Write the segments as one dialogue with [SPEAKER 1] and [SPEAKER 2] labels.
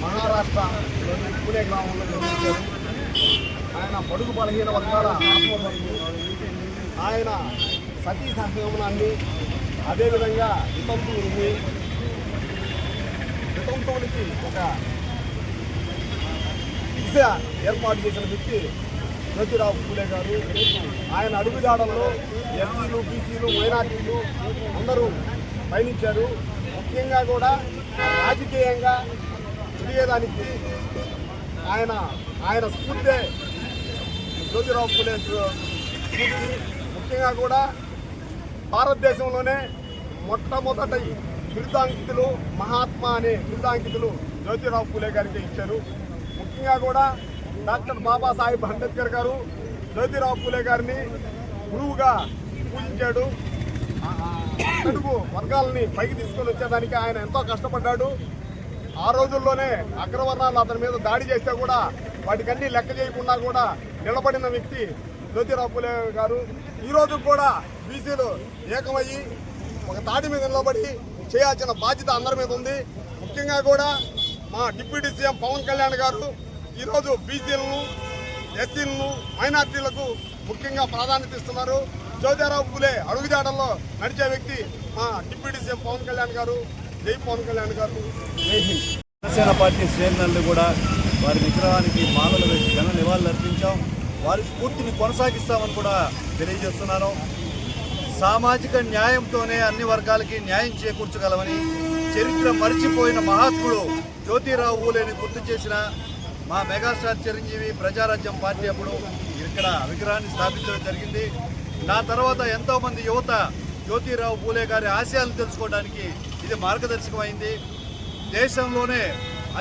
[SPEAKER 1] మహారాష్ట్రలోని పూణే గ్రామంలో జన్మించారు. ఆయన బడుగు బలహీన వర్గాల ఆత్మబంధువు. ఆయన సతీ సహగమనాన్ని, అదేవిధంగా వితంతువులకి ఒక దిశ ఏర్పాటు చేసిన వ్యక్తి జ్యోతిరావు పూలే గారు. ఆయన అడుగుజాడల్లో ఎస్సీలు, బీసీలు, మైనార్టీలు అందరూ పయనించారు. ముఖ్యంగా కూడా రాజకీయంగా తిరిగేదానికి ఆయన స్ఫూర్తే జ్యోతిరావు పూలే స్ఫూర్తి. ముఖ్యంగా కూడా భారతదేశంలోనే మొట్టమొదటి బిరుదాంకితులు మహాత్మా అనే బిరుదాంకితులు జ్యోతిరావు పూలే గారికి ఇచ్చారు. ముఖ్యంగా కూడా డాక్టర్ బాబాసాహెబ్ అంబేద్కర్ గారు జ్యోతిరావు పూలే గారిని గురువుగా పూజించాడు. తెలుగు వర్గాలని పైకి తీసుకొని వచ్చేదానికి ఆయన ఎంతో కష్టపడ్డాడు. ఆ రోజుల్లోనే అగ్రవర్ణాలు అతని మీద దాడి చేస్తే కూడా వాటికన్నీ లెక్క చేయకుండా కూడా నిలబడిన వ్యక్తి జ్యోతిరావు పూలే గారు. ఈరోజు కూడా బీసీలు ఏకమయ్యి ఒక తాటి మీద నిలబడి చేయాల్సిన బాధ్యత అందరి మీద ఉంది. ముఖ్యంగా కూడా మా డిప్యూటీ సీఎం పవన్ కళ్యాణ్ గారు ఈరోజు బీసీలను, ఎస్సీలను, మైనార్టీలకు ముఖ్యంగా ప్రాధాన్యత ఇస్తున్నారు. జ్యోతిరావు పూలే అడుగుజాడల్లో నడిచే వ్యక్తి మా డిప్యూటీ సీఎం పవన్ కళ్యాణ్ గారు. జై పవన్ కళ్యాణ్ గారు. జై హింద్.
[SPEAKER 2] జనసేన పార్టీ శ్రేణులు కూడా వారి విగ్రహానికి మాలలు వేసి ఘన నివాళులు అర్పించాం. వారి స్ఫూర్తిని కొనసాగిస్తామని కూడా తెలియజేస్తున్నాను. సామాజిక న్యాయంతోనే అన్ని వర్గాలకి న్యాయం చేకూర్చగలమని చరిత్ర మరిచిపోయిన మహాత్ముడు జ్యోతిరావు పూలేని గుర్తు చేసిన మా మెగాస్టార్ చిరంజీవి ప్రజారాజ్యం పార్టీ అప్పుడు ఇక్కడ విగ్రహాన్ని స్థాపించడం జరిగింది. నా తర్వాత ఎంతోమంది యువత జ్యోతిరావు పూలే గారి ఆశయాలను తెలుసుకోవడానికి ఇది మార్గదర్శకమైంది. దేశంలోనే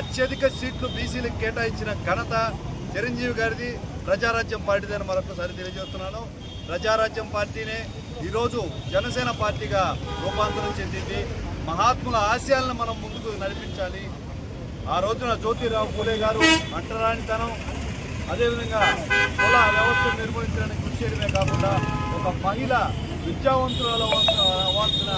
[SPEAKER 2] అత్యధిక సీట్లు బీసీలకు కేటాయించిన ఘనత చిరంజీవి గారిది, ప్రజారాజ్యం పార్టీదని మరొకసారి తెలియజేస్తున్నాను. ప్రజారాజ్యం పార్టీనే ఈరోజు జనసేన పార్టీగా రూపాంతరం చెందింది. మహాత్ముల ఆశయాలను మనం ముందుకు నడిపించాలి. ఆ రోజున జ్యోతిరావు పూలే గారు అంటరానితనం, అదేవిధంగా కుల వ్యవస్థను నిర్మూలించడానికి కృషి చేయడమే కాకుండా ఒక మహిళ విద్యావంతురాలు అవ్వాల్సిన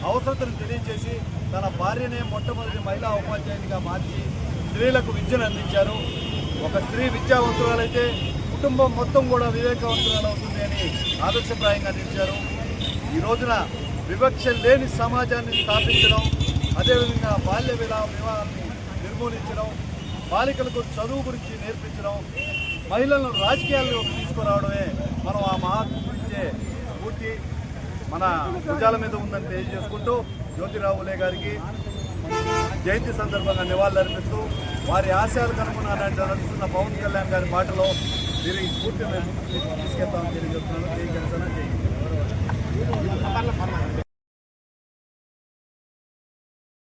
[SPEAKER 2] అవసరతను తెలియజేసి తన భార్యనే మొట్టమొదటి మహిళా ఉపాధ్యాయునిగా మార్చి స్త్రీలకు విద్యను అందించారు. ఒక స్త్రీ విద్యావంతురాలైతే కుటుంబం మొత్తం కూడా వివేకవంతురాలు అవుతుంది అని ఆదర్శప్రాయంగా నిలిచారు. ఈ రోజున వివక్ష లేని సమాజాన్ని స్థాపించడం, అదేవిధంగా బాల్య వివాహాన్ని నిర్మూలించడం, బాలికలకు చదువు గురించి నేర్పించడం, మహిళలను రాజకీయాల్లో తీసుకురావడమే మనం ఆ మహాత్ముడిచ్చే స్ఫూర్తి మన భుజాల మీద ఉందని తెలియజేసుకుంటూ జ్యోతిరావు పూలే గారికి జయంతి సందర్భంగా నివాళులర్పిస్తూ వారి ఆశయాలకు అనుగుణంగా నడుస్తున్న పవన్ కళ్యాణ్ గారి మాటలో దీనికి స్ఫూర్తిని తీసుకెళ్తామని తెలియజేస్తున్నాను.